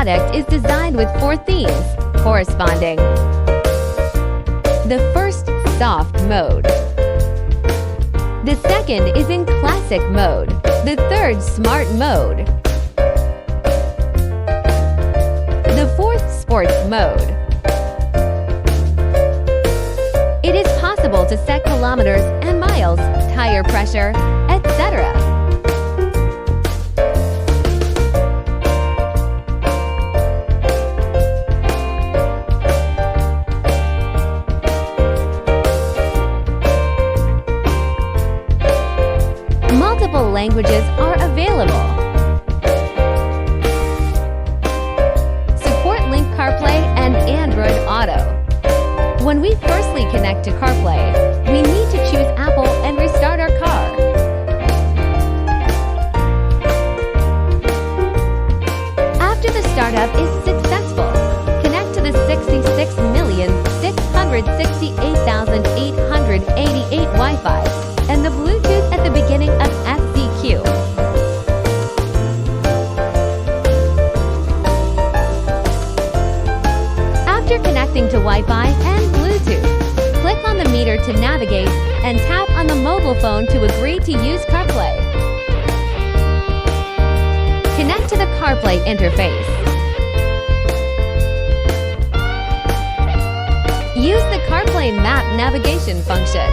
product is designed with 4 themes corresponding. The first, soft mode. The second is in classic mode. The third, smart mode. The fourth, sports mode. It is possible to set kilometers and miles, tire pressure, etc. Multiple languages are available. Support link Carplay and Android Auto. When we firstly connect to Carplay, we need to choose Apple and restart our car. After the startup is successful, connect to the 66,668,888 Wi-Fi and the Bluetooth at the beginning of SDQ. After connecting to Wi-Fi and Bluetooth, click on the meter to navigate and tap on the mobile phone to agree to use Carplay. Connect to the Carplay interface. Use the Carplay map navigation function.